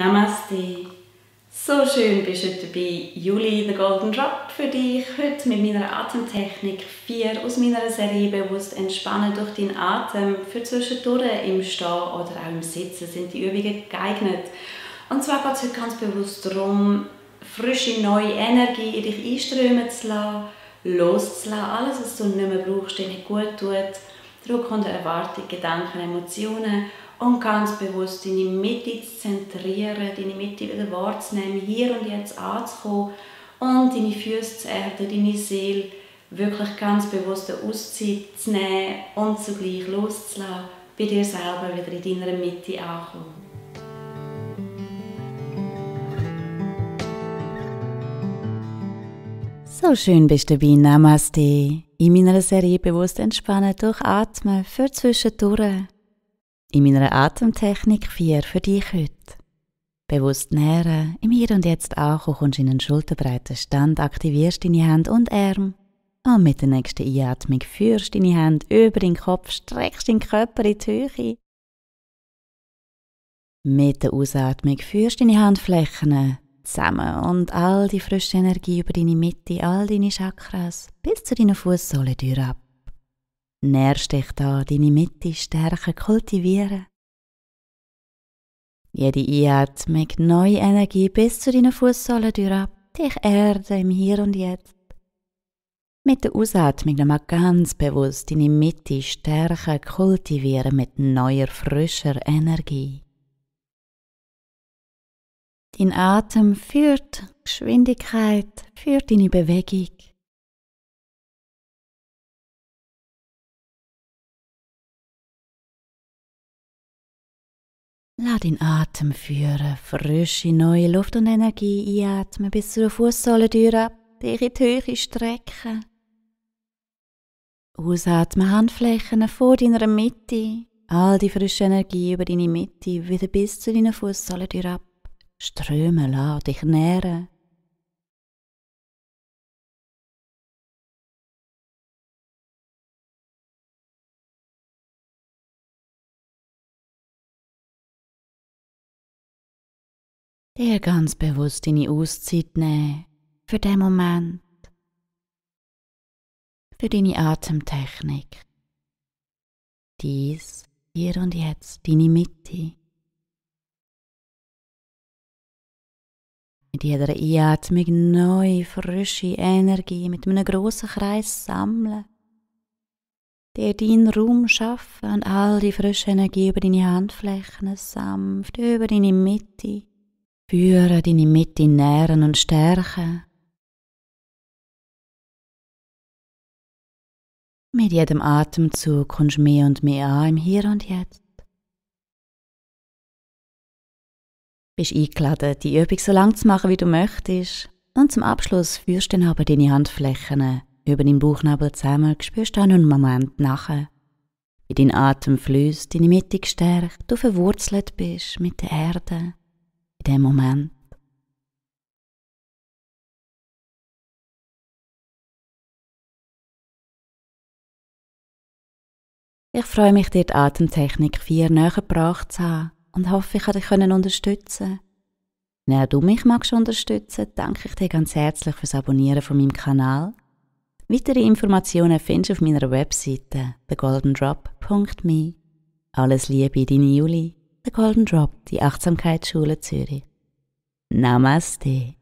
Namaste. So schön bist du dabei, Juli, The Golden Drop, für dich heute mit meiner Atemtechnik 4 aus meiner Serie «Bewusst entspannen durch deinen Atem». Für zwischendurch im Stehen oder auch im Sitzen sind die Übungen geeignet. Und zwar geht es heute ganz bewusst darum, frische, neue Energie in dich einströmen zu lassen, loszulassen, alles, was du nicht mehr brauchst, dir nicht gut tut, Druck und Erwartung, Gedanken, Emotionen, und ganz bewusst deine Mitte zu zentrieren, deine Mitte wieder wahrzunehmen, hier und jetzt anzukommen und deine Füße zu erden, deine Seele wirklich ganz bewusst eine Auszeit zu nehmen und zugleich loszulassen, bei dir selber wieder in deiner Mitte ankommen. So schön bist du dabei, Namaste, in meiner Serie «Bewusst entspannen durch Atmen» für zwischendurch. In meiner Atemtechnik 4 für dich heute. Bewusst nähren, im Hier und Jetzt ankommen, kommst in einen schulterbreiten Stand, aktivierst deine Hände und Arme und mit der nächsten Einatmung führst deine Hände über den Kopf, streckst deinen Körper in die Höhe. Mit der Ausatmung führst deine Handflächen zusammen und all die frische Energie über deine Mitte, all deine Chakras bis zu deinen Fußsohlen ab. Nährst dich da, deine Mitte stärken, kultivieren. Jede Einatmung neue Energie bis zu deinen Fußsohlen ab, dich erden im Hier und Jetzt. Mit der Ausatmung nochmal ganz bewusst deine Mitte stärken, kultivieren mit neuer, frischer Energie. Dein Atem führt Geschwindigkeit, führt deine Bewegung. Lass deinen Atem führen, frische neue Luft und Energie einatmen bis zur Fußsohlentür ab, dich in die Höhe strecken. Ausatmen, Handflächen vor deiner Mitte, all die frische Energie über deine Mitte wieder bis zu deiner Fußsohlentür ab. Strömen, lass dich nähren. Dir ganz bewusst deine Auszeit nehmen für den Moment, für deine Atemtechnik. Dies, hier und jetzt, deine Mitte. Mit jeder Einatmung neue, frische Energie mit einem grossen Kreis sammeln. Dir deinen Raum schaffen und all die frische Energie über deine Handflächen sanft, über deine Mitte. Führe deine Mitte nähren und stärken. Mit jedem Atemzug kommst du mehr und mehr an im Hier und Jetzt. Bist eingeladen, die Übung so lang zu machen, wie du möchtest. Und zum Abschluss führst du dann aber deine Handflächen über deinen Bauchnabel zusammen, spürst du einen Moment nachher, wie dein Atem fließt, deine Mitte gestärkt, du verwurzelt bist mit der Erde. In dem Moment. Ich freue mich, dir die Atemtechnik 4 näher gebracht zu haben und hoffe, ich konnte dich unterstützen. Wenn auch du mich magst unterstützen, danke ich dir ganz herzlich fürs Abonnieren von meinem Kanal. Weitere Informationen findest du auf meiner Webseite thegoldendrop.me. Alles Liebe, deine Juli. The Golden Drop, die Achtsamkeitsschule Zürich. Namaste.